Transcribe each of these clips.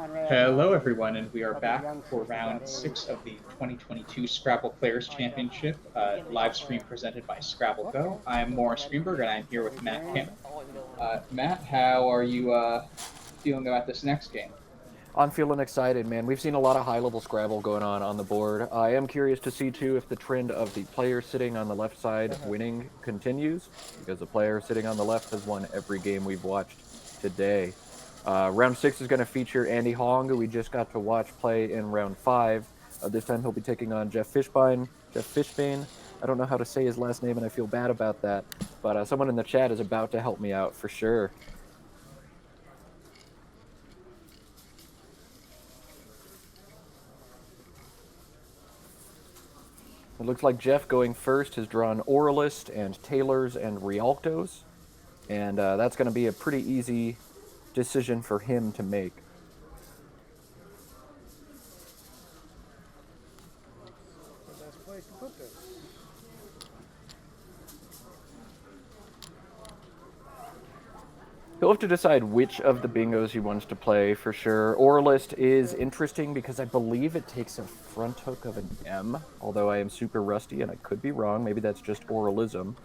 Hello, everyone, and we are back for round 6 of the 2022 Scrabble Players Championship, live stream presented by Scrabble Go. I'm Morris Greenberg, and I'm here with Matt Kim. Matt, how are you feeling about this next game? I'm feeling excited, man. We've seen a lot of high-level Scrabble going on the board. I am curious to see, too, if the trend of the player sitting on the left side winning continues, because the player sitting on the left has won every game we've watched today. Round 6 is going to feature Andy Hong, who we just got to watch play in round 5. This time he'll be taking on Jeff Fishbane. Jeff Fishbane. I don't know how to say his last name, and I feel bad about that. But someone in the chat is about to help me out for sure. It looks like Jeff going first has drawn Oralist and Taylors and Rialtos, and that's going to be a pretty easy decision for him to make. The best place to put this. He'll have to decide which of the bingos he wants to play for sure. Oralist is interesting because I believe it takes a front hook of an M, although I am super rusty and I could be wrong. Maybe that's just oralism.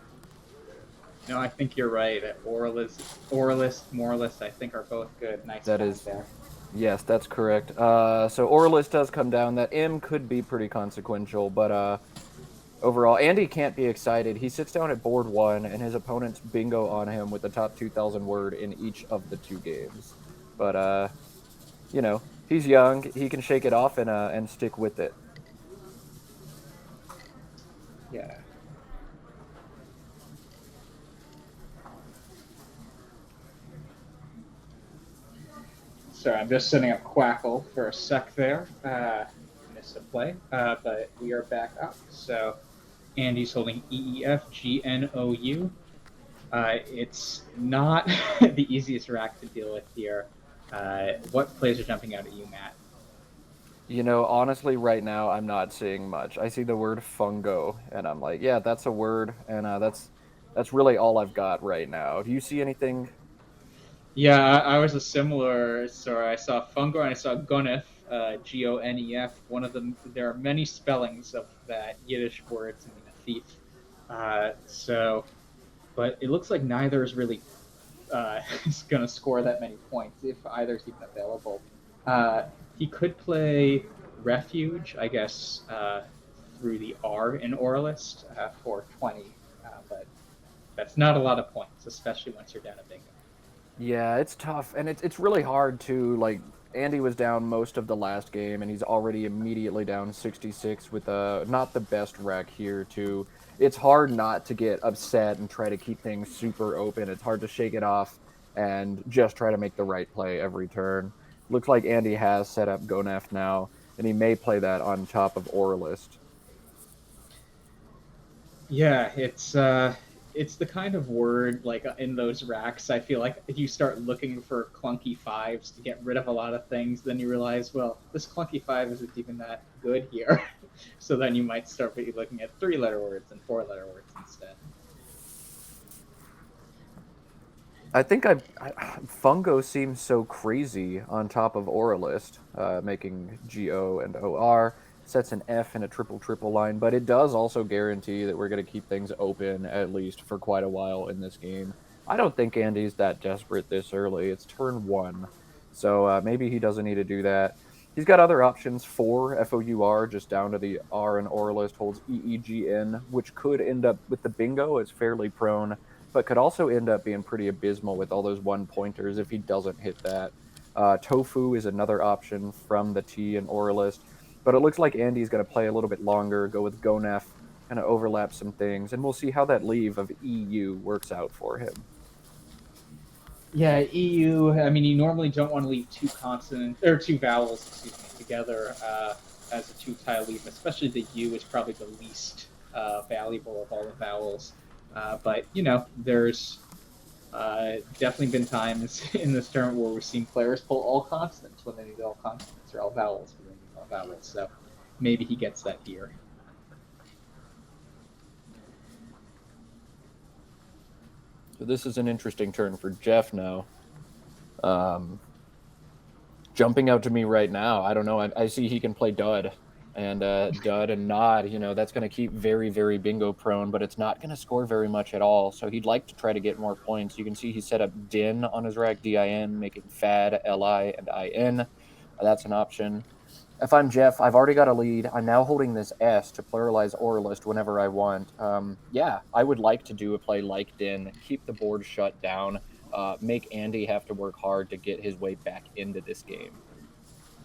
No, I think you're right. Moralist, I think are both good. Nice That job is, there. yes, that's correct. So Oralist does come down. That M could be pretty consequential, but overall, Andy can't be excited. He sits down at board 1, and his opponent's bingo on him with the top 2,000 word in each of the 2 games. But he's young. He can shake it off and stick with it. Yeah. Sorry, I'm just setting up Quackle for a sec there. Missed a play, but we are back up. So Andy's holding EEFGNOU. It's not the easiest rack to deal with here. What plays are jumping out at you, Matt? Honestly, right now, I'm not seeing much. I see the word fungo, and I'm like, yeah, that's a word, and that's really all I've got right now. Do you see anything? Yeah, I was a similar. Sorry, I saw fungo and I saw gonef, Gonef. One of them. There are many spellings of that Yiddish word to mean a thief. So, but it looks like neither is really is going to score that many points if either's even available. He could play refuge, I guess, through the R in Oralist for 20, but that's not a lot of points, especially once you're down a bingo. Yeah, it's tough, and it's really hard to like. Andy was down most of the last game, and he's already immediately down 66 with not the best rack here too. It's hard not to get upset and try to keep things super open. It's hard to shake it off and just try to make the right play every turn. Looks like Andy has set up Gonef now, and he may play that on top of Oralist. Yeah, it's the kind of word like in those racks. I feel like if you start looking for clunky fives to get rid of a lot of things, then you realize, well, this clunky five isn't even that good here. So then you might start looking at 3-letter words and 4-letter words instead. I think Fungo seems so crazy on top of Oralist, making GO and OR, sets an F in a triple triple line, but it does also guarantee that we're going to keep things open at least for quite a while in this game. I don't think Andy's that desperate this early. It's turn 1, so maybe he doesn't need to do that. He's got other options for FOUR, just down to the R and Oralist holds EEGN, which could end up with the bingo. It's fairly prone, but could also end up being pretty abysmal with all those one pointers if he doesn't hit that. Tofu is another option from the T and Oralist, but it looks like Andy's going to play a little bit longer, go with Gonef, kind of overlap some things, and we'll see how that leave of EU works out for him. Yeah, EU. I mean, you normally don't want to leave two consonants or two vowels, excuse me, together as a two-tile leaf. Especially the U is probably the least valuable of all the vowels. But there's definitely been times in this tournament where we've seen players pull all consonants when they need all consonants, or all vowels when they need all vowels. So maybe he gets that here. So this is an interesting turn for Jeff now. jumping out to me right now. I don't know. I see he can play dud and dud and nod. That's going to keep very, very bingo prone, but it's not going to score very much at all. So he'd like to try to get more points. You can see he set up din on his rack, din, making fad, li, and in. That's an option. If I'm Jeff, I've already got a lead. I'm now holding this S to pluralize Oralist whenever I want. Yeah, I would like to do a play like Din, keep the board shut down, make Andy have to work hard to get his way back into this game.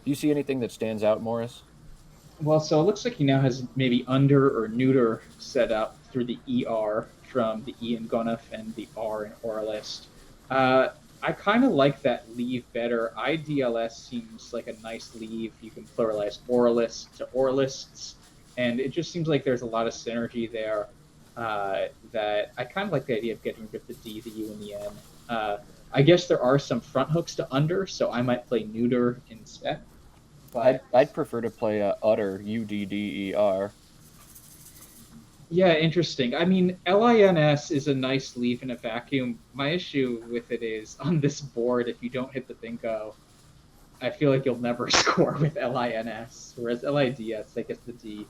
Do you see anything that stands out, Morris? Well, so it looks like he now has maybe under or neuter set up through the ER from the E in Gunnif and the R in Oralist. I kind of like that leave better. IDLS seems like a nice leave. You can pluralize Oralist to Oralists, and it just seems like there's a lot of synergy there. That I kind of like the idea of getting rid of the D, the U, and the N. I guess there are some front hooks to under, so I might play neuter instead. But I'd prefer to play utter, UDDER. yeah, interesting. I mean, LINS is a nice leaf in a vacuum. My issue with it is on this board, if you don't hit the bingo, I feel like you'll never score with LINS. Whereas LIDS, I guess the D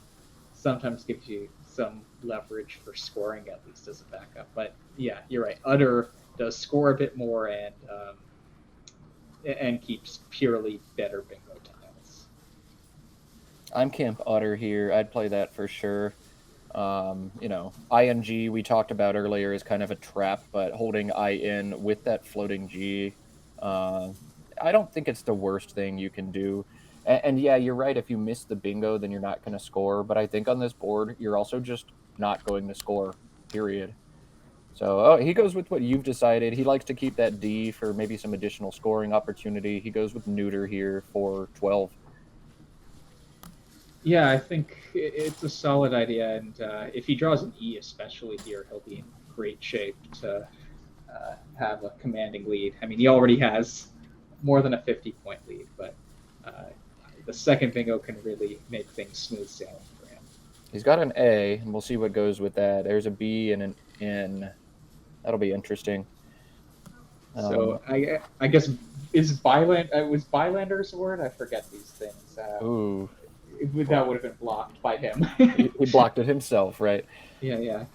sometimes gives you some leverage for scoring, at least as a backup. But yeah, you're right. Utter does score a bit more and keeps purely better bingo tiles. I'm Camp Utter here. I'd play that for sure. ING we talked about earlier is kind of a trap, but holding IN with that floating G, I don't think it's the worst thing you can do. And yeah, you're right. If you miss the bingo, then you're not going to score. But I think on this board, you're also just not going to score, period. So he goes with what you've decided. He likes to keep that D for maybe some additional scoring opportunity. He goes with neuter here for 12. Yeah, I think it's a solid idea, and if he draws an E, especially here, he'll be in great shape to have a commanding lead. I mean, he already has more than a 50-point lead, but the second bingo can really make things smooth sailing for him. He's got an A, and we'll see what goes with that. There's a B and an N. That'll be interesting. So I guess is Byland was Bylander's word? I forget these things. Ooh. That would have been blocked by him. He blocked it himself, right? Yeah.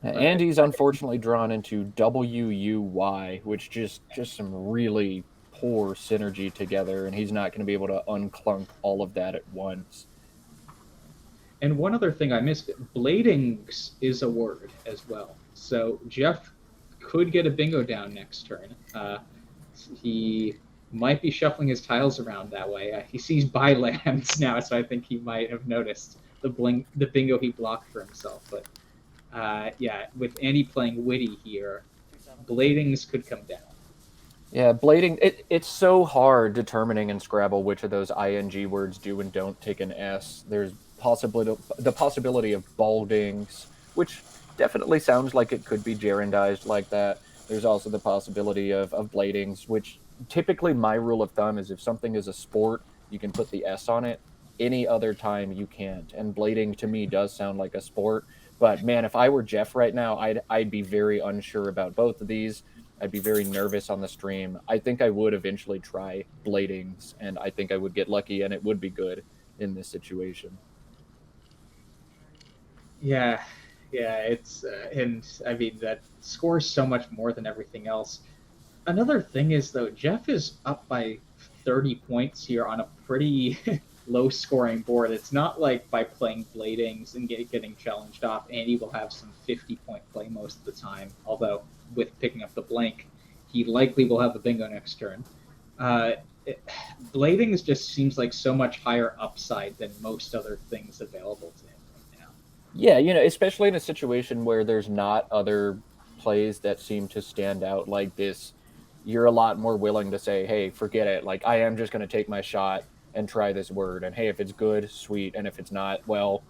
Andy's unfortunately drawn into WUY, which just some really poor synergy together, and he's not going to be able to unclunk all of that at once. And one other thing I missed, bladings is a word as well. So Jeff could get a bingo down next turn. He might be shuffling his tiles around that way. He sees bylands now, so I think he might have noticed the bingo he blocked for himself. But yeah, with Andy playing witty here, bladings could come down. Yeah, blading, it's so hard determining in Scrabble which of those ing words do and don't take an S. There's the possibility of baldings, which definitely sounds like it could be gerundized like that. There's also the possibility of bladings, which typically my rule of thumb is if something is a sport, you can put the S on it. Any other time you can't. And blading to me does sound like a sport. But man, if I were Jeff right now, I'd be very unsure about both of these. I'd be very nervous on the stream. I think I would eventually try bladings, and I think I would get lucky, and it would be good in this situation. Yeah, it's and I mean that scores so much more than everything else. Another thing is though, Jeff is up by 30 points here on a pretty low scoring board. It's not like by playing bladings and getting challenged off, Andy will have some 50-point play most of the time. Although with picking up the blank, he likely will have the bingo next turn. Bladings just seems like so much higher upside than most other things available to him right now. Yeah, especially in a situation where there's not other plays that seem to stand out like this, you're a lot more willing to say, hey, forget it. Like, I am just going to take my shot and try this word. And hey, if it's good, sweet. And if it's not, well,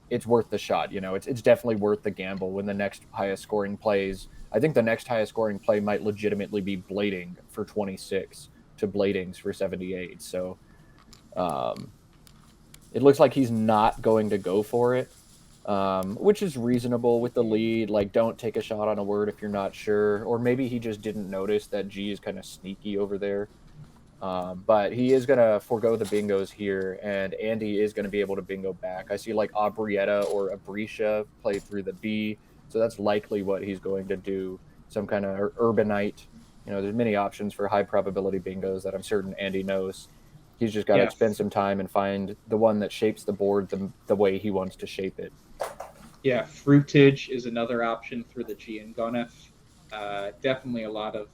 it's worth the shot. It's definitely worth the gamble when the next highest scoring plays. I think the next highest scoring play might legitimately be blading for 26 to bladings for 78. So it looks like he's not going to go for it, which is reasonable with the lead. Like, don't take a shot on a word if you're not sure. Or maybe he just didn't notice that G is kind of sneaky over there. But he is going to forego the bingos here, and Andy is going to be able to bingo back. I see like Abrietta or Abrisha play through the B, so that's likely what he's going to do. Some kind of urbanite. There's many options for high probability bingos that I'm certain Andy knows. He's just got to Yeah, spend some time and find the one that shapes the board the way he wants to shape it. yeah. Fruitage is another option through the G and Gonef. Definitely a lot of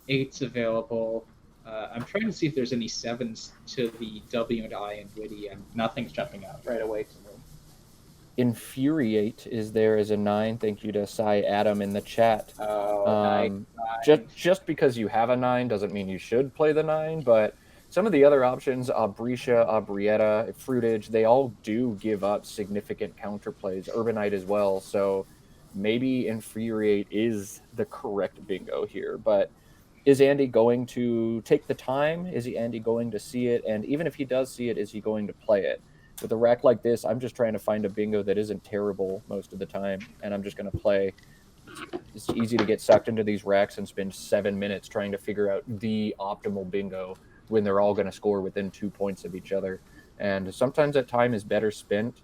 eights available. I'm trying to see if there's any sevens to the W and I and Witty, and nothing's jumping out right away to me. Infuriate is there as a 9. Thank you to Cy Adam in the chat. Oh, nice. Um, just because you have a 9 doesn't mean you should play the 9, but some of the other options, Abrisha, Abrietta, Fruitage, they all do give up significant counterplays. Urbanite as well, so maybe Infuriate is the correct bingo here. But is Andy going to take the time? Is Andy going to see it? And even if he does see it, is he going to play it? With a rack like this, I'm just trying to find a bingo that isn't terrible most of the time, and I'm just going to play. It's easy to get sucked into these racks and spend 7 minutes trying to figure out the optimal bingo when they're all going to score within 2 points of each other. And sometimes that time is better spent.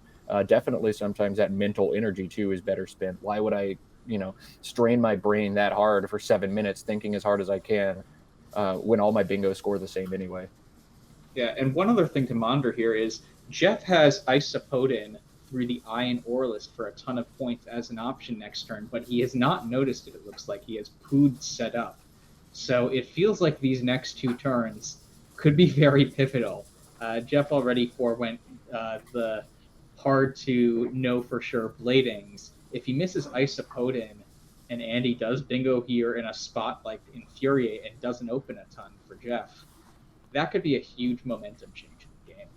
Definitely sometimes that mental energy too is better spent. Why would I, strain my brain that hard for 7 minutes thinking as hard as I can when all my bingos score the same anyway? Yeah, and one other thing to monitor here is Jeff has Isopodin through the Iron Ore list for a ton of points as an option next turn, but he has not noticed it. It looks like he has Pood set up. So it feels like these next 2 turns could be very pivotal. Jeff already forewent the hard to know for sure bladings. If he misses Isopodin and Andy does bingo here in a spot like Infuriate and doesn't open a ton for Jeff, that could be a huge momentum change in the game.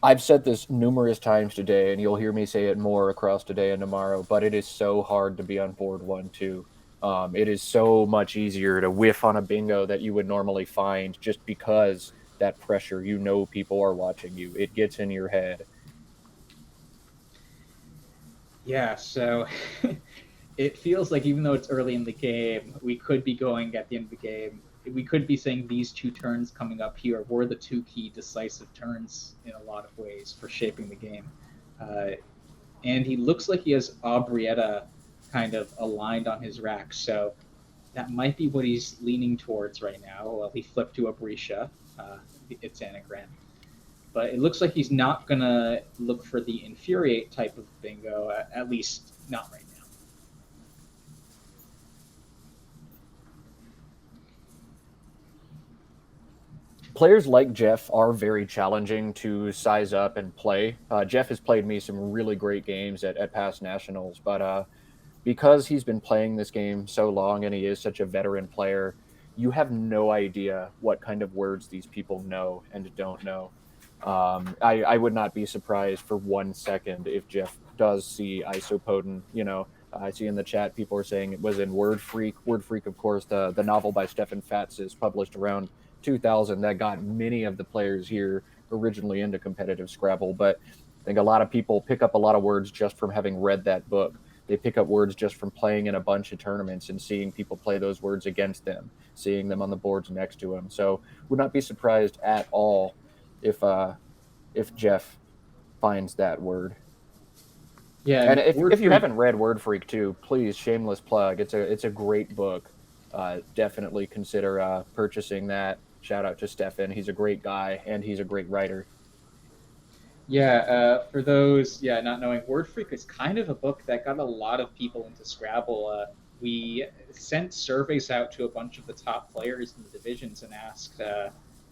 I've said this numerous times today, and you'll hear me say it more across today and tomorrow, but it is so hard to be on board 1-2. It is so much easier to whiff on a bingo that you would normally find just because that pressure, people are watching you. It gets in your head. Yeah, so it feels like even though it's early in the game, we could be going at the end of the game. We could be saying these 2 turns coming up here were the 2 key decisive turns in a lot of ways for shaping the game. And he looks like he has Abrietta kind of aligned on his rack, so that might be what he's leaning towards right now. Well, he flipped to Abrisha, its anagram. But it looks like he's not going to look for the Infuriate type of bingo, at least not right now. Players like Jeff are very challenging to size up and play. Jeff has played me some really great games at past nationals, but because he's been playing this game so long and he is such a veteran player, you have no idea what kind of words these people know and don't know. I would not be surprised for 1 second if Jeff does see Isopodin. I see in the chat people are saying it was in Word Freak. Word Freak, of course, the novel by Stefan Fatz is published around 2000 that got many of the players here originally into competitive Scrabble. But I think a lot of people pick up a lot of words just from having read that book. They pick up words just from playing in a bunch of tournaments and seeing people play those words against them, seeing them on the boards next to them. So would not be surprised at all if Jeff finds that word. Yeah, and if you haven't read Word Freak too, please, shameless plug. It's a great book. Definitely consider purchasing that. Shout out to Stefan. He's a great guy and he's a great writer. Yeah, for those not knowing, Word Freak is kind of a book that got a lot of people into Scrabble. We sent surveys out to a bunch of the top players in the divisions and asked,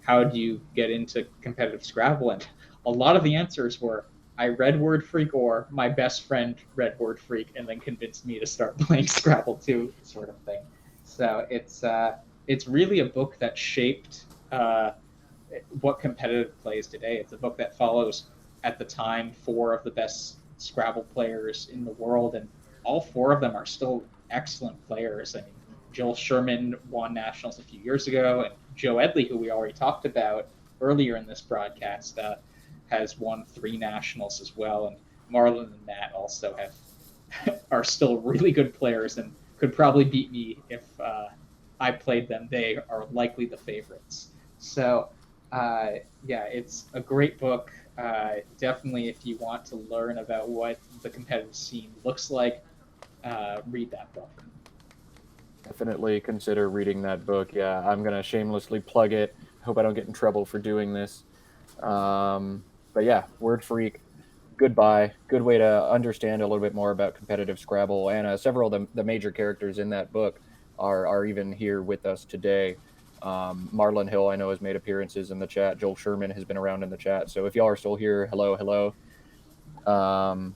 how do you get into competitive Scrabble? And a lot of the answers were, I read Word Freak, or my best friend read Word Freak and then convinced me to start playing Scrabble too, sort of thing. So it's really a book that shaped what competitive play is today. It's a book that follows, at the time, 4 of the best Scrabble players in the world, and all 4 of them are still excellent players. I mean, Joel Sherman won nationals a few years ago, and Joe Edley, who we already talked about earlier in this broadcast, has won 3 nationals as well. And Marlon and Matt also are still really good players and could probably beat me I played them, they are likely the favorites. So, yeah, it's a great book. Definitely, if you want to learn about what the competitive scene looks like, read that book. Definitely consider reading that book. Yeah, I'm gonna shamelessly plug it. I hope I don't get in trouble for doing this. But yeah, Word Freak. Goodbye. Good way to understand a little bit more about competitive Scrabble, and several of the major characters in that book are even here with us today. Marlon Hill, I know, has made appearances in the chat. Joel Sherman has been around in the chat. So if y'all are still here, hello, hello. Um,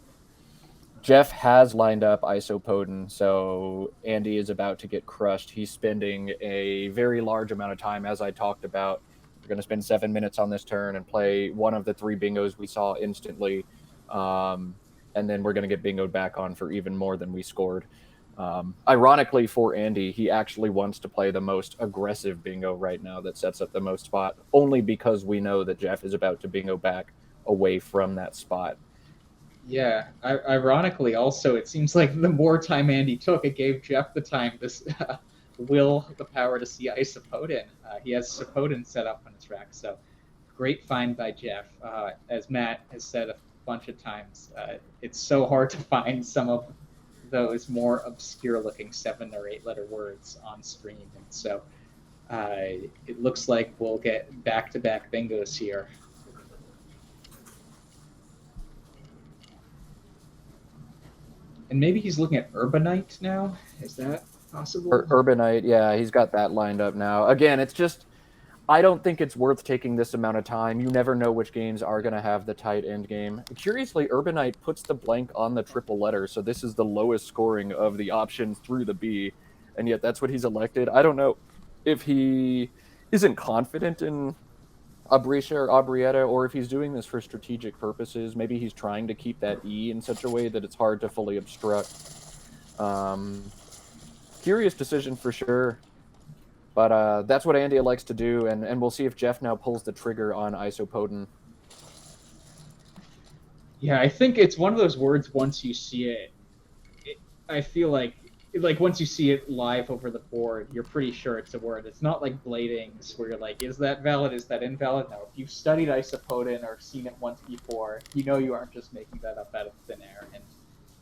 Jeff has lined up Isopodin, so Andy is about to get crushed. He's spending a very large amount of time, as I talked about. We're going to spend 7 minutes on this turn and play one of the three bingos we saw instantly. Um, and then we're going to get bingoed back on for even more than we scored. Ironically, for Andy, he actually wants to play the most aggressive bingo right now that sets up the most spot, only because we know that Jeff is about to bingo back away from that spot. Yeah, ironically, also, it seems like the more time Andy took, it gave Jeff the time to will the power to see Isopodin. He has Sopodin set up on his rack, so great find by Jeff. As Matt has said a bunch of times, it's so hard to find some of those more obscure-looking 7 or 8 letter words on stream, and so it looks like we'll get back-to-back bingos here. And maybe he's looking at Urbanite now. Is that possible? Urbanite, yeah, he's got that lined up now. Again, it's just, I don't think it's worth taking this amount of time. You never know which games are going to have the tight end game. Curiously, Urbanite puts the blank on the triple letter, so this is the lowest scoring of the options through the B, and yet that's what he's elected. I don't know if he isn't confident in Abrisha or Abrietta, or if he's doing this for strategic purposes. Maybe he's trying to keep that E in such a way that it's hard to fully obstruct. Curious decision for sure. But that's what Andy likes to do, and we'll see if Jeff now pulls the trigger on Isopodin. Yeah, I think it's one of those words. Once you see it, I feel like once you see it live over the board, you're pretty sure it's a word. It's not like bladings where you're like, is that valid? Is that invalid? No, if you've studied Isopodin or seen it once before, you know you aren't just making that up out of thin air. And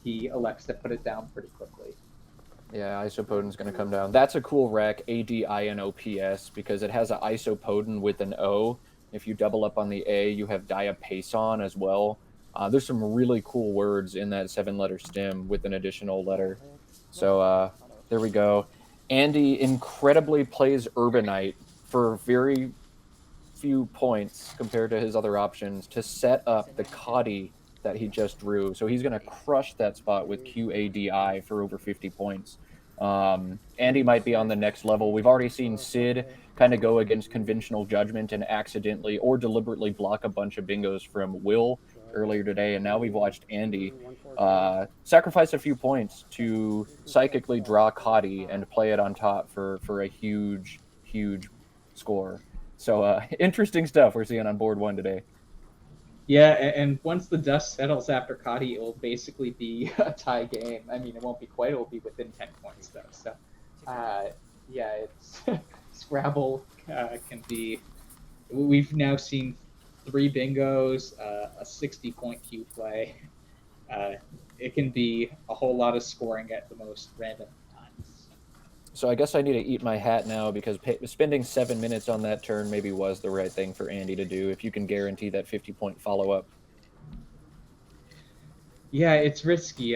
he elects to put it down pretty quickly. Yeah, Isopodin's going to come down. That's a cool rec, ADINOPS, because it has an Isopodin with an O. If you double up on the A, you have Diapason as well. There's some really cool words in that 7-letter stem with an additional letter. So there we go. Andy incredibly plays Urbanite for very few points compared to his other options to set up the Coddy that he just drew. So he's going to crush that spot with QADI for over 50 points. Andy might be on the next level. We've already seen Sid kind of go against conventional judgment and accidentally or deliberately block a bunch of bingos from Will earlier today. And now we've watched Andy sacrifice a few points to psychically draw Coddy and play it on top for a huge, huge score. So interesting stuff we're seeing on board one today. Yeah, and once the dust settles after Coddy, it will basically be a tie game. I mean, it won't be quite. It will be within 10 points, though. So, yeah, it's Scrabble can be. We've now seen 3 bingos, a 60-point Q play. It can be a whole lot of scoring at the most random times. So I guess I need to eat my hat now because spending 7 minutes on that turn maybe was the right thing for Andy to do if you can guarantee that 50-point follow-up. Yeah, it's risky.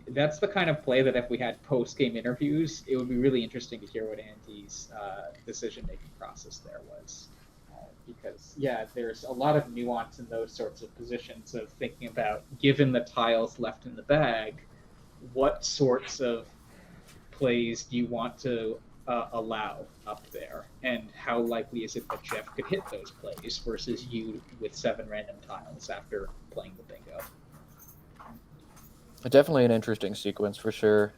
That's the kind of play that if we had post-game interviews, it would be really interesting to hear what Andy's decision-making process there was. Because, yeah, there's a lot of nuance in those sorts of positions of thinking about, given the tiles left in the bag, what sorts of plays do you want to allow up there, and how likely is it that Jeff could hit those plays versus you with 7 random tiles after playing the bingo. Definitely an interesting sequence for sure.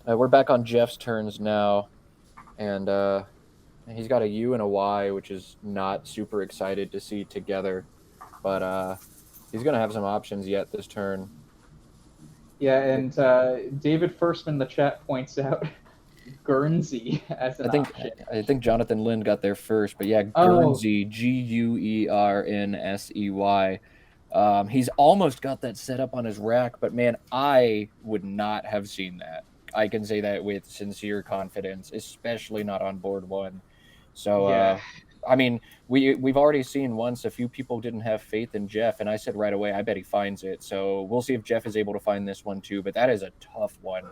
We're back on Jeff's turns now, and he's got a U and a Y, which is not super excited to see together, but he's going to have some options yet this turn. Yeah, and David Firstman in the chat points out Guernsey as I an think option. I think Jonathan Lind got there first, but yeah, Oh, Guernsey, Guernsey. He's almost got that set up on his rack, but man, I would not have seen that. I can say that with sincere confidence, especially not on board one. So, yeah. I mean, we've already seen once a few people didn't have faith in Jeff, and I said right away, I bet he finds it. So we'll see if Jeff is able to find this one too. But that is a tough one.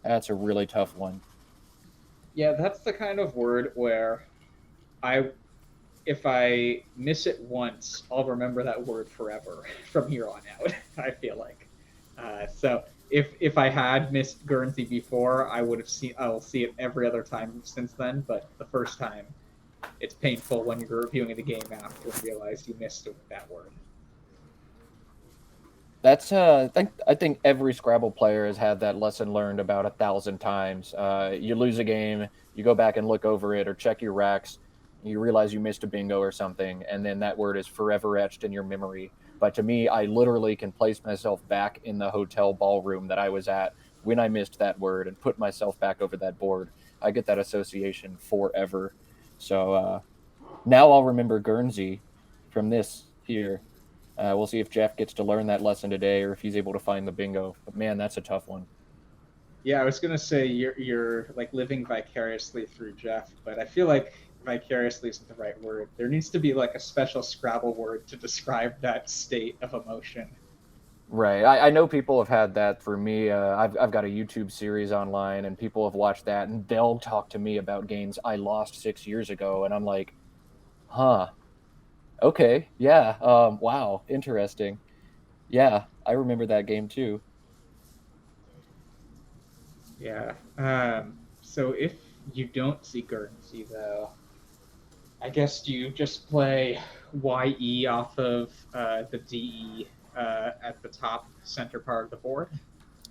That's a really tough one. Yeah, that's the kind of word where I if I miss it once, I'll remember that word forever from here on out. I feel like. So if I had missed Guernsey before, I'll see it every other time since then. But the first time, it's painful when you're reviewing the game after and realize you missed that word. That's I think every Scrabble player has had that lesson learned about 1,000 times. You lose a game, you go back and look over it or check your racks, you realize you missed a bingo or something, and then that word is forever etched in your memory. But to me, I literally can place myself back in the hotel ballroom that I was at when I missed that word and put myself back over that board. I get that association forever. So now I'll remember Guernsey from this here. We'll see if Jeff gets to learn that lesson today or if he's able to find the bingo. But man, that's a tough one. Yeah, I was gonna say you're like living vicariously through Jeff, but I feel like vicariously isn't the right word. There needs to be like a special Scrabble word to describe that state of emotion. Right. I know people have had that for me. I've got a YouTube series online and people have watched that and they'll talk to me about games I lost 6 years ago. And I'm like, huh, okay. Yeah. Wow. Interesting. Yeah. I remember that game too. Yeah. So if you don't see Guernsey though, I guess you just play YE off of the DE at the top center part of the board.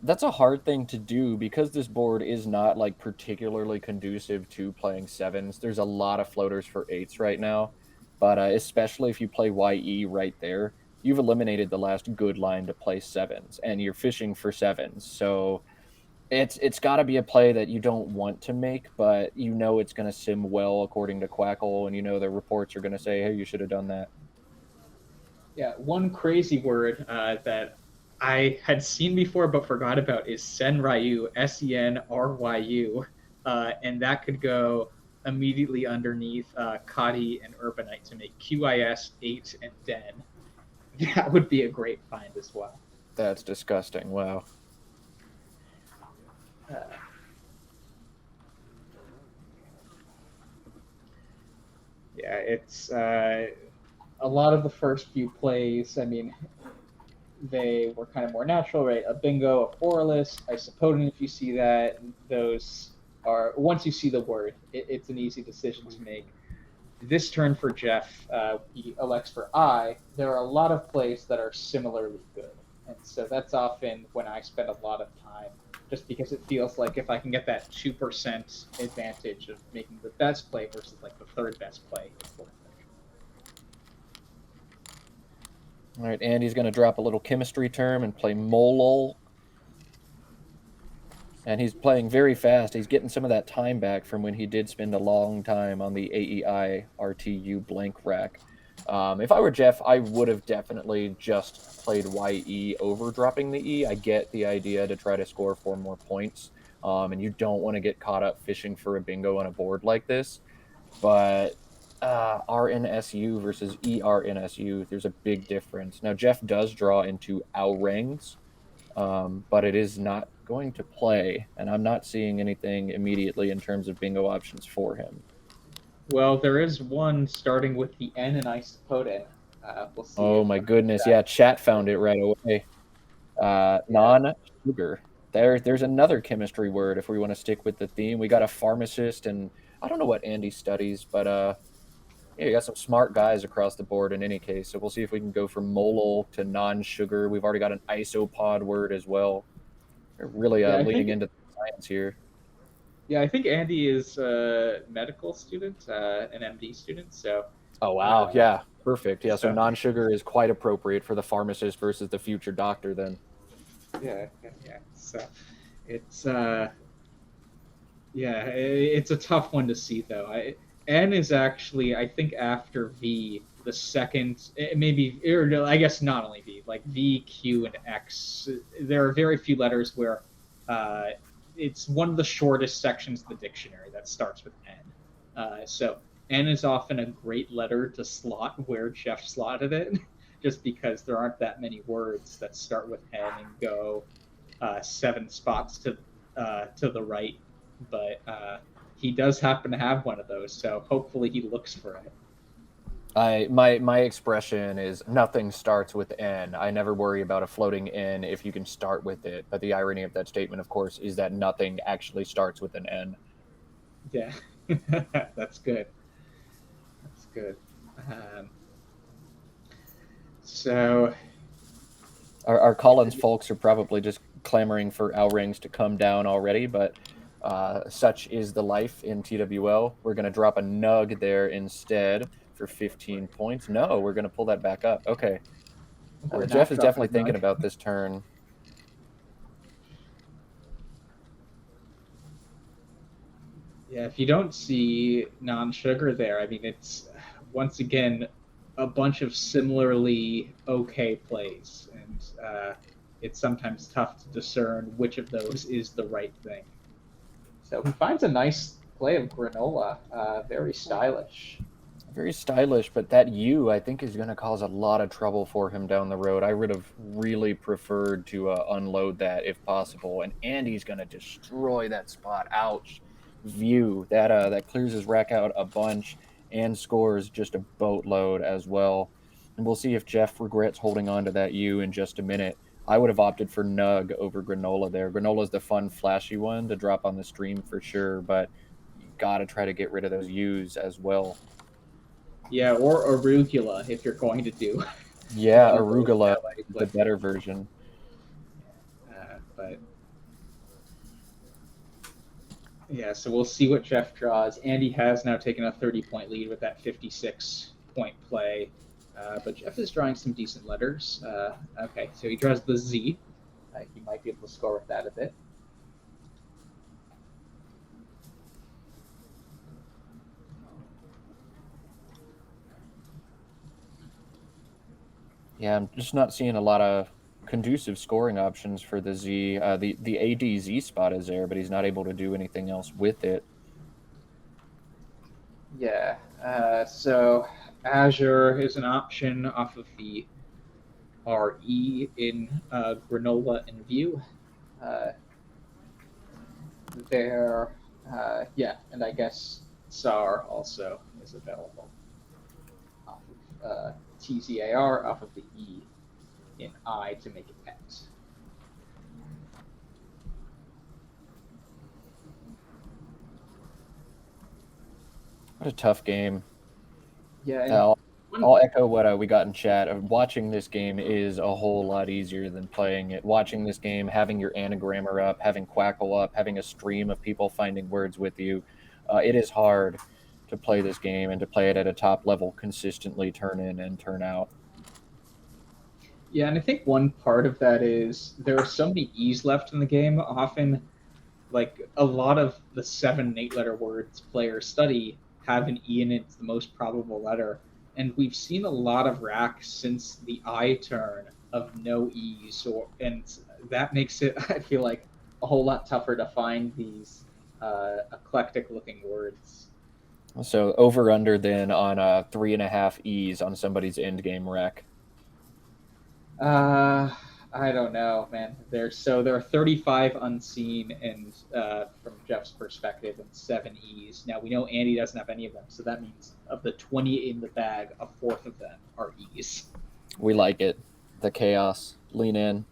That's a hard thing to do because this board is not like particularly conducive to playing sevens. There's a lot of floaters for eights right now, but especially if you play YE right there, you've eliminated the last good line to play sevens, and you're fishing for sevens. So it's got to be a play that you don't want to make, but you know it's going to sim well according to Quackle, and you know the reports are going to say, hey, you should have done that. Yeah, one crazy word that I had seen before but forgot about is Senryu, Senryu, and that could go immediately underneath Kadi and Urbanite to make QIS 8 and Den. That would be a great find as well. That's disgusting. Wow. Uh, yeah, it's a lot of the first few plays. I mean, they were kind of more natural, right? A bingo, a pluralist, isopoding, if you see that, those are, once you see the word, it's an easy decision to make. This turn for Jeff, he elects for I. There are a lot of plays that are similarly good. And so that's often when I spend a lot of time, just because it feels like if I can get that 2% advantage of making the best play versus like the third best play, it's worth it. All right, Andy's going to drop a little chemistry term and play Molol. And he's playing very fast. He's getting some of that time back from when he did spend a long time on the AEI RTU blank rack. If I were Jeff, I would have definitely just played YE over dropping the E. I get the idea to try to score 4 more points, and you don't want to get caught up fishing for a bingo on a board like this. But RNSU versus ERNSU, there's a big difference. Now, Jeff does draw into Ourangs, but it is not going to play, and I'm not seeing anything immediately in terms of bingo options for him. Well, there is one starting with the N in Isopoden. We'll see Oh if my goodness, yeah, chat found it right away. yeah. Non-sugar. There's another chemistry word if we want to stick with the theme. We got a pharmacist, and I don't know what Andy studies, but yeah, you got some smart guys across the board in any case. So we'll see if we can go from molal to non-sugar. We've already got an isopod word as well. They're really Yeah, I leaning think into the science here. yeah, I think Andy is a medical student, an MD student. Oh wow, Uh, yeah, perfect. Yeah, so so non-sugar is quite appropriate for the pharmacist versus the future doctor then. yeah. So it's Yeah, it's a tough one to see though. N is actually, I think, after V, the second, maybe, or no, I guess not only V, like V, Q, and X. There are very few letters where uh, it's one of the shortest sections of the dictionary that starts with N. So N is often a great letter to slot where Jeff slotted it, just because there aren't that many words that start with N and go 7 spots to the right, but he does happen to have one of those, so hopefully he looks for it. My expression is nothing starts with N. I never worry about a floating N if you can start with it. But the irony of that statement, of course, is that nothing actually starts with an N. Yeah, that's good. That's good. Um, so Our Collins folks are probably just clamoring for L rings to come down already, but such is the life in TWL. We're going to drop a nug there instead for 15 points. No, we're going to pull that back up. Okay. we're Jeff not is dropping definitely a thinking nug. about this turn. Yeah, if you don't see non-sugar there, I mean, it's once again a bunch of similarly okay plays, and it's sometimes tough to discern which of those is the right thing. So he finds a nice play of granola, very stylish. Very stylish, but that U, I think, is going to cause a lot of trouble for him down the road. I would have really preferred to unload that if possible. And Andy's going to destroy that spot. Ouch. View. That clears his rack out a bunch and scores just a boatload as well. And we'll see if Jeff regrets holding on to that U in just a minute. I would have opted for Nug over Granola there. Granola's the fun, flashy one to drop on the stream for sure, but you got to try to get rid of those U's as well. Yeah, or arugula if you're going to do Yeah, do both arugula that way. is the better version. But yeah, so we'll see what Jeff draws. Andy has now taken a 30-point lead with that 56-point play. But Jeff is drawing some decent letters. Okay, so he draws the Z. He might be able to score with that a bit. Yeah, I'm just not seeing a lot of conducive scoring options for the Z. The ADZ spot is there, but he's not able to do anything else with it. Yeah, so Azure is an option off of the RE in Granola and View. Uh, there, yeah, and I guess SAR also is available off of TZAR off of the E in I to make it X. What a tough game. Yeah, and I'll echo what we got in chat. Watching this game is a whole lot easier than playing it. Watching this game, having your anagrammer up, having Quackle up, having a stream of people finding words with you, it is hard to play this game and to play it at a top level consistently, turn in and turn out. yeah, and I think one part of that is there are so many E's left in the game. Often, like a lot of the 7 and 8 letter words players study have an E in it. It's the most probable letter. And we've seen a lot of racks since the I turn of no E's, and that makes it, I feel like, a whole lot tougher to find these eclectic looking words. So over under then on 3.5 E's on somebody's endgame rack. I don't know, man. There are 35 unseen, and from Jeff's perspective, and 7 E's. Now we know Andy doesn't have any of them, so that means of the 20 in the bag, a fourth of them are E's. We like it. The chaos. Lean in.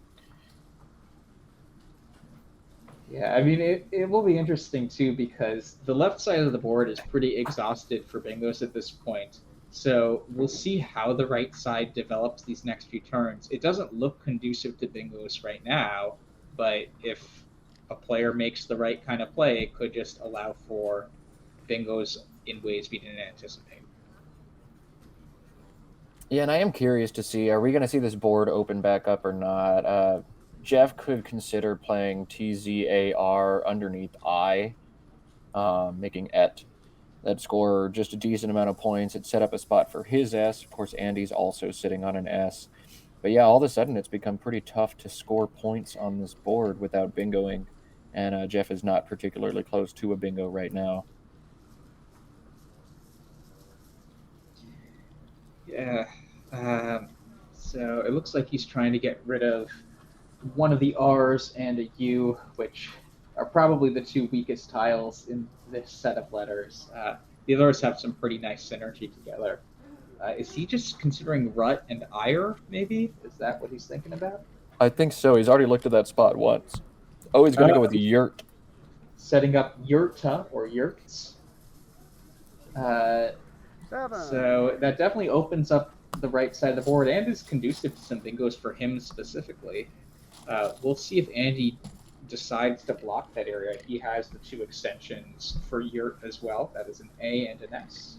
Yeah, I mean it will be interesting too because the left side of the board is pretty exhausted for bingos at this point. So we'll see how the right side develops these next few turns. It doesn't look conducive to bingos right now, but if a player makes the right kind of play, it could just allow for bingos in ways we didn't anticipate. Yeah, and I am curious to see, are we going to see this board open back up or not? Jeff could consider playing TZAR underneath I making Et that score just a decent amount of points. It set up a spot for his S. Of course, Andy's also sitting on an S. But yeah, all of a sudden it's become pretty tough to score points on this board without bingoing. And Jeff is not particularly close to a bingo right now. Yeah. So it looks like he's trying to get rid of one of the R's and a U, which are probably the two weakest tiles in this set of letters. The others have some pretty nice synergy together. Is he just considering rut and ire, maybe? Is that what he's thinking about? I think so. He's already looked at that spot once. Oh, he's going to go with Yurt. Setting up yurta or yurts. So that definitely opens up the right side of the board and is conducive to some bingos for him specifically. We'll see if Andy decides to block that area. He has the two extensions for yurt as well. That is an A and an S.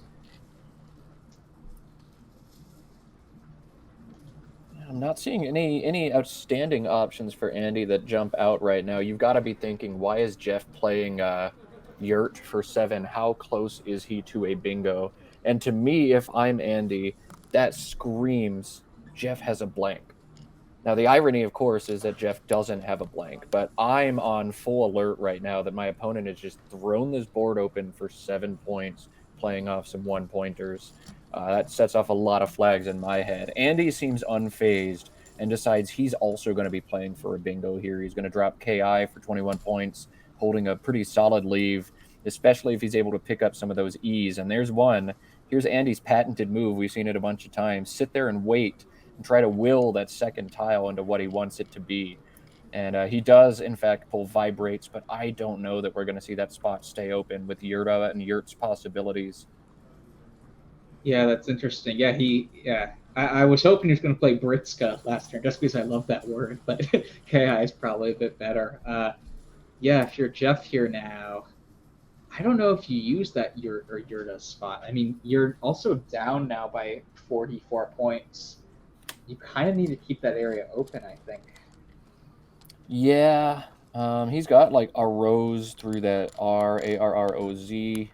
I'm not seeing any outstanding options for Andy that jump out right now. You've got to be thinking, why is Jeff playing Yurt for 7? How close is he to a bingo? And to me, if I'm Andy, that screams Jeff has a blank. Now, the irony, of course, is that Jeff doesn't have a blank, but I'm on full alert right now that my opponent has just thrown this board open for 7 points, playing off some one-pointers. That sets off a lot of flags in my head. Andy seems unfazed and decides he's also going to be playing for a bingo here. He's going to drop KI for 21 points, holding a pretty solid leave, especially if he's able to pick up some of those E's. And there's one. Here's Andy's patented move. We've seen it a bunch of times. Sit there and wait and try to will that second tile into what he wants it to be. And he does, in fact, pull vibrates, but I don't know that we're going to see that spot stay open with Yurta and Yurt's possibilities. Yeah, that's interesting. Yeah. I was hoping he was going to play Britska last turn just because I love that word, but KI is probably a bit better. Yeah, if you're Jeff here now, I don't know if you use that Yurta spot. I mean, you're also down now by 44 points. You kind of need to keep that area open, I think. Yeah, he's got like a rose through that Arroz.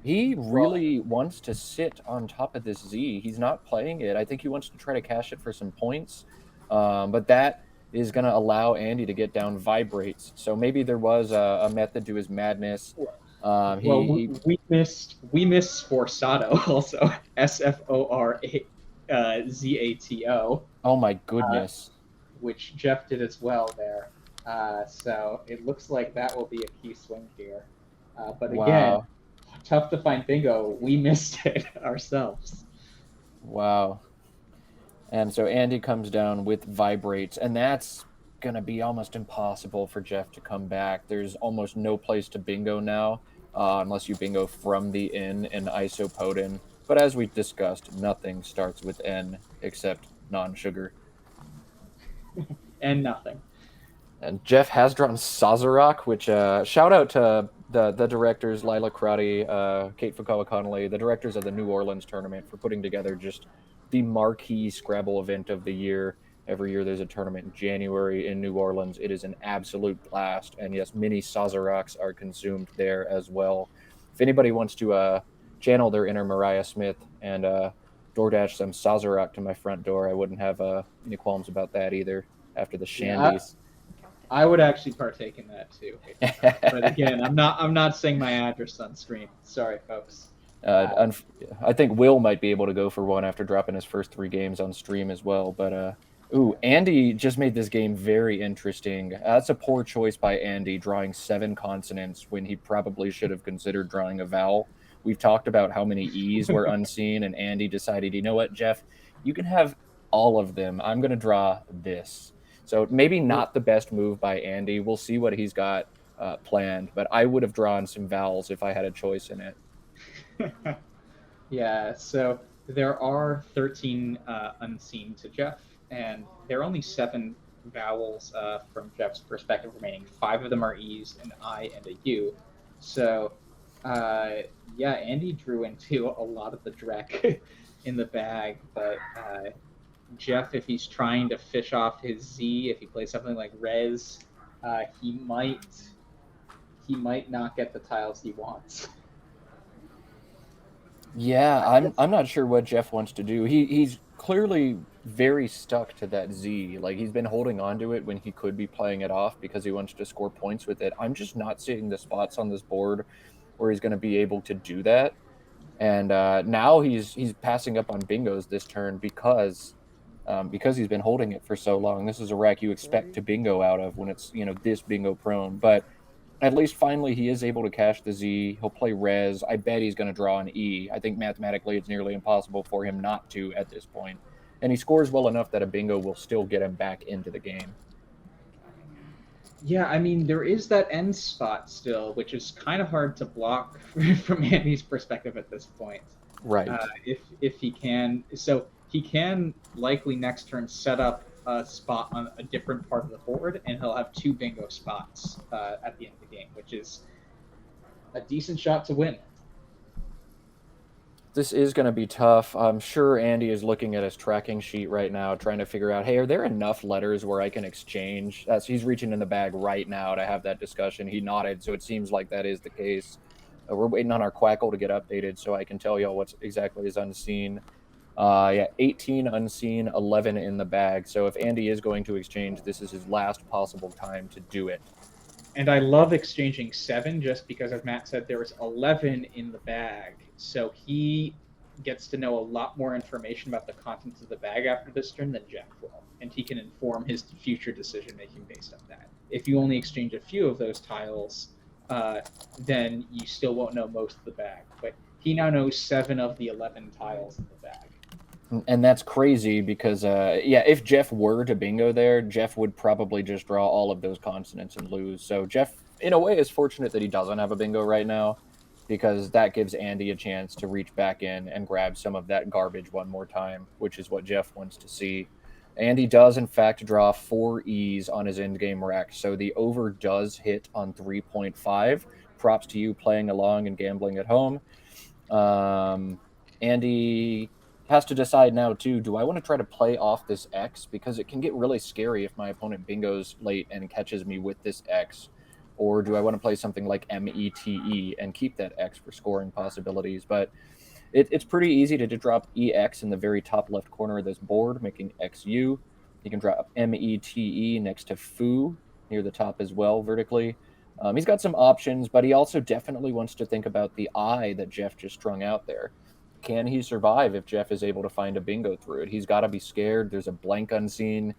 He really wants to sit on top of this Z. He's not playing it. I think he wants to try to cash it for some points, but that is going to allow Andy to get down vibrates. So maybe there was a method to his madness. We missed Sforzato also. SFORZATO. Oh my goodness. Which Jeff did as well there. So it looks like that will be a key swing here. But again, tough to find bingo. We missed it ourselves. Wow. And so Andy comes down with vibrates, and that's going to be almost impossible for Jeff to come back. There's almost no place to bingo now, unless you bingo from the N and isopotin. But as we discussed, nothing starts with N except non-sugar. And nothing. And Jeff has drawn Sazerac, which shout out to the directors, Lila Crotty, Kate Fukawa-Connolly, the directors of the New Orleans tournament, for putting together just the marquee Scrabble event of the year. Every year there's a tournament in January in New Orleans. It is an absolute blast. And yes, mini Sazeracs are consumed there as well. If anybody wants to channel their inner Mariah Smith and DoorDash some Sazerac to my front door, I wouldn't have any qualms about that either after the shandies. I would actually partake in that too. But again, I'm not saying my address on stream. Sorry, folks. I think Will might be able to go for one after dropping his first 3 games on stream as well. But Andy just made this game very interesting. That's a poor choice by Andy, drawing 7 consonants when he probably should have considered drawing a vowel. We've talked about how many E's were unseen, and Andy decided, you know what, Jeff, you can have all of them. I'm going to draw this. So maybe not the best move by Andy. We'll see what he's got planned, but I would have drawn some vowels if I had a choice in it. Yeah, so there are 13 unseen to Jeff, and there are only 7 vowels from Jeff's perspective remaining. 5 of them are E's, an I, and a U. So, yeah, Andy drew into a lot of the dreck in the bag, but Jeff, if he's trying to fish off his Z, if he plays something like Rez, he might he might not get the tiles he wants. Yeah, I'm not sure what Jeff wants to do. He's clearly very stuck to that Z. Like he's been holding on to it when he could be playing it off because he wants to score points with it. I'm just not seeing the spots on this board where he's going to be able to do that. And now he's passing up on bingos this turn because he's been holding it for so long. This is a rack you expect to 40. bingo out of when it's this bingo prone, but at least finally he is able to cash the Z. He'll play res. I bet he's going to draw an E. I think mathematically it's nearly impossible for him not to at this point. And he scores well enough that a bingo will still get him back into the game. Yeah, I mean, there is that end spot still, which is kind of hard to block from Andy's perspective at this point. Right. If he can, so he can likely next turn set up a spot on a different part of the board, and he'll have 2 bingo spots at the end of the game, which is a decent shot to win. This is going to be tough. I'm sure Andy is looking at his tracking sheet right now, trying to figure out, hey, are there enough letters where I can exchange? He's reaching in the bag right now to have that discussion. He nodded, so it seems like that is the case. We're waiting on our Quackle to get updated so I can tell y'all what exactly is unseen. 18 unseen, 11 in the bag. So if Andy is going to exchange, this is his last possible time to do it. And I love exchanging 7 just because, as Matt said, there was 11 in the bag. So he gets to know a lot more information about the contents of the bag after this turn than Jeff will. And he can inform his future decision making based on that. If you only exchange a few of those tiles, then you still won't know most of the bag. But he now knows 7 of the 11 tiles in the bag. And that's crazy because, if Jeff were to bingo there, Jeff would probably just draw all of those consonants and lose. So Jeff, in a way, is fortunate that he doesn't have a bingo right now because that gives Andy a chance to reach back in and grab some of that garbage one more time, which is what Jeff wants to see. Andy does, in fact, draw 4 E's on his endgame rack, so the over does hit on 3.5. Props to you playing along and gambling at home. Andy has to decide now too, do I want to try to play off this X? Because it can get really scary if my opponent bingos late and catches me with this X. Or do I want to play something like METE and keep that X for scoring possibilities? But it's pretty easy to drop EX in the very top left corner of this board, making XU. You can drop METE next to foo near the top as well, vertically. He's got some options, but he also definitely wants to think about the I that Jeff just strung out there. Can he survive if Jeff is able to find a bingo through it? He's got to be scared. There's a blank unseen.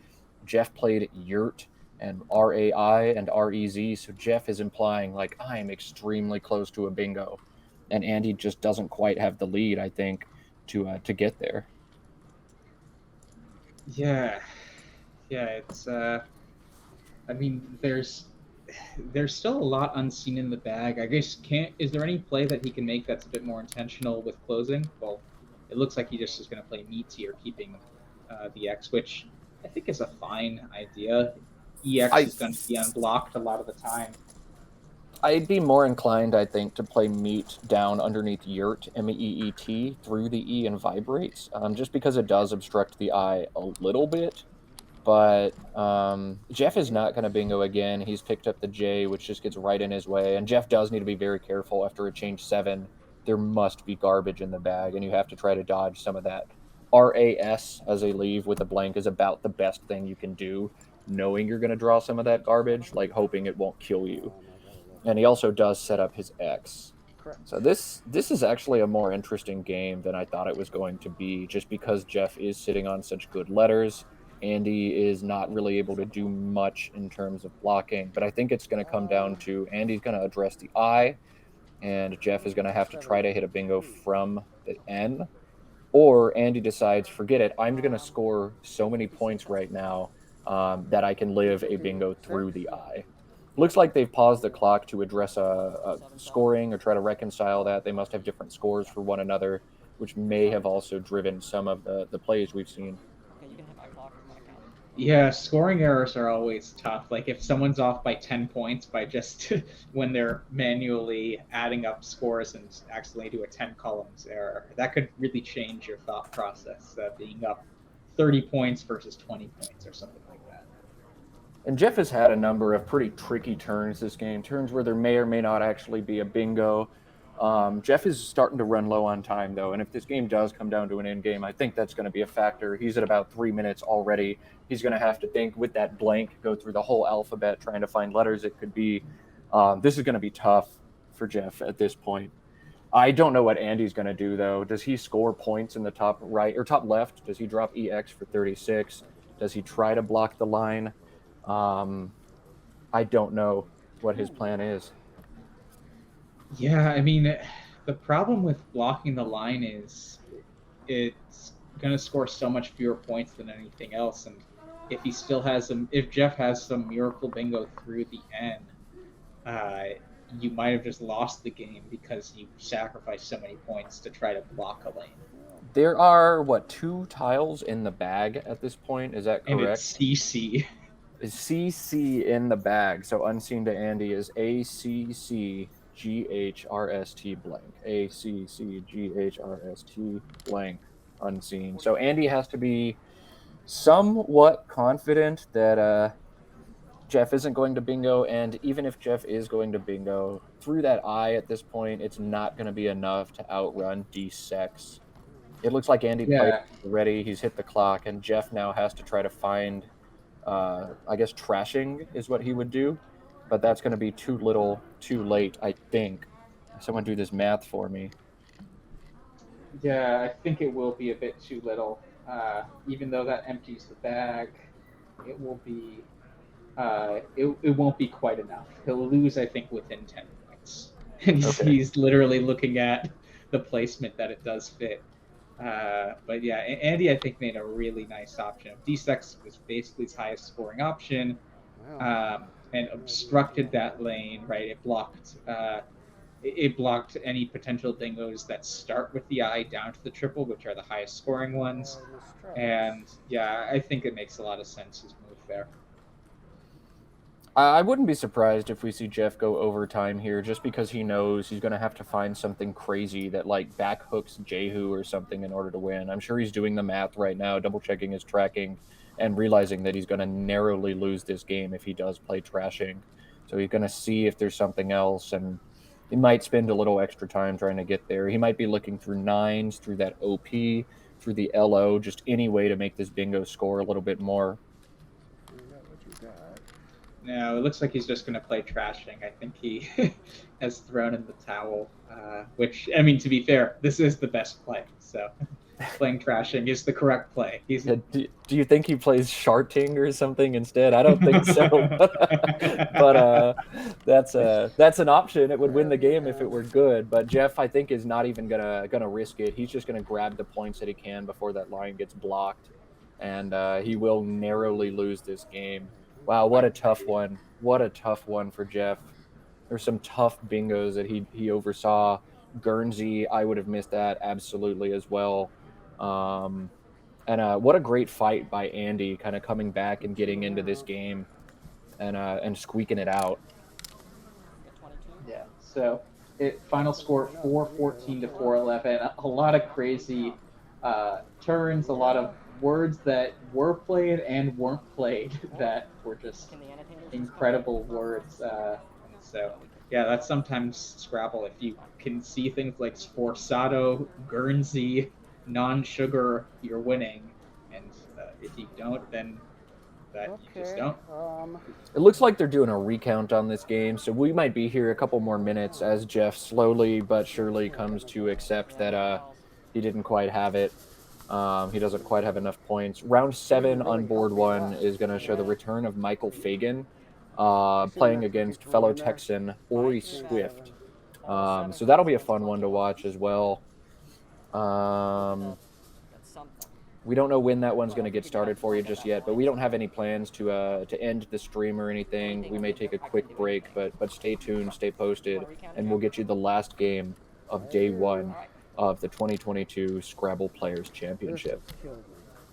Jeff played Yurt and RAI and REZ, so Jeff is implying, like, I am extremely close to a bingo. And Andy just doesn't quite have the lead, I think, to get there. Yeah, it's. I mean, there's still a lot unseen in the bag. I guess is there any play that he can make that's a bit more intentional with closing? Well, it looks like he just is going to play meat here, keeping the X, which I think is a fine idea. EX is going to be unblocked a lot of the time. I'd be more inclined, I think, to play meat down underneath Yurt, MEET, through the E and vibrates, just because it does obstruct the I a little bit. But Jeff is not going to bingo again. He's picked up the J, which just gets right in his way. And Jeff does need to be very careful after a change 7. There must be garbage in the bag, and you have to try to dodge some of that. RAS as a leave with a blank is about the best thing you can do, knowing you're going to draw some of that garbage, like hoping it won't kill you. And he also does set up his X. Correct. So this is actually a more interesting game than I thought it was going to be, just because Jeff is sitting on such good letters. Andy is not really able to do much in terms of blocking, but I think it's going to come down to Andy's going to address the I, and Jeff is going to have to try to hit a bingo from the N, or Andy decides, forget it, I'm going to score so many points right now that I can live a bingo through the I. Looks like they've paused the clock to address a scoring or try to reconcile that. They must have different scores for one another, which may have also driven some of the plays we've seen. Yeah, scoring errors are always tough. Like if someone's off by 10 points by just when they're manually adding up scores and accidentally do a 10 columns error, that could really change your thought process, being up 30 points versus 20 points or something like that. And Jeff has had a number of pretty tricky turns this game, turns where there may or may not actually be a bingo. Jeff is starting to run low on time, though, and if this game does come down to an end game, I think that's going to be a factor. He's at about 3 minutes already. He's going to have to think with that blank, go through the whole alphabet trying to find letters it could be. This is going to be tough for Jeff at this point. I don't know what Andy's going to do, though. Does he score points in the top right or top left? Does he drop EX for 36? Does he try to block the line? I don't know what his plan is. Yeah, I mean, the problem with blocking the line is it's going to score so much fewer points than anything else. And if Jeff has some miracle bingo through the end, uh, you might have just lost the game because you sacrificed so many points to try to block a lane. There are, 2 tiles in the bag at this point? Is that correct? And it's CC. Is CC in the bag? So unseen to Andy is ACCGHRST blank. ACCGHRST blank unseen. So Andy has to be somewhat confident that Jeff isn't going to bingo, and even if Jeff is going to bingo, through that eye at this point, it's not going to be enough to outrun D6. It looks like Andy played already. He's hit the clock, and Jeff now has to try to find, I guess, trashing is what he would do, but that's going to be too little, too late, I think. Someone do this math for me. Yeah, I think it will be a bit too little. Even though that empties the bag, it will be. It won't be quite enough. He'll lose, I think, within 10 points. And he's literally looking at the placement that it does fit. But yeah, Andy, I think, made a really nice option. D6 was basically his highest scoring option, and obstructed that lane. Right, it blocked. It blocked any potential bingos that start with the eye down to the triple, which are the highest scoring ones. And yeah, I think it makes a lot of sense his move there. I wouldn't be surprised if we see Jeff go overtime here, just because he knows he's going to have to find something crazy that like back hooks Jehu or something in order to win. I'm sure he's doing the math right now, double checking his tracking and realizing that he's going to narrowly lose this game if he does play trashing. So he's going to see if there's something else, and he might spend a little extra time trying to get there. He might be looking through nines, through that OP, through the LO, just any way to make this bingo score a little bit more. No, it looks like he's just going to play trashing. I think he has thrown in the towel, which, I mean, to be fair, this is the best play. So playing trashing is the correct play. Do you think he plays sharting or something instead? I don't think so. but that's an option. It would win the game if it were good. But Jeff, I think, is not even gonna risk it. He's just gonna grab the points that he can before that line gets blocked, and he will narrowly lose this game. Wow, what a tough one. What a tough one for Jeff. There's some tough bingos that he oversaw. Guernsey, I would have missed that absolutely as well. And what a great fight by Andy, kind of coming back and getting into this game and squeaking it out. Yeah, so final score 4-14 to 4-11. A lot of crazy turns, a lot of words that were played and weren't played that were just incredible words. And so, yeah, that's sometimes Scrabble. If you can see things like Sforzato, Guernsey, non-sugar, you're winning. And if you don't, then you just don't. It looks like they're doing a recount on this game, so we might be here a couple more minutes as Jeff slowly but surely comes to accept that he didn't quite have it. He doesn't quite have enough points. Round 7 on board 1 is going to show the return of Michael Fagan playing against fellow Texan Ori Swift. So that'll be a fun one to watch as well. We don't know when that one's going to get started for you just yet, but we don't have any plans to end the stream or anything. We may take a quick break, but stay tuned, stay posted, and we'll get you the last game of day 1 of the 2022 Scrabble Players Championship.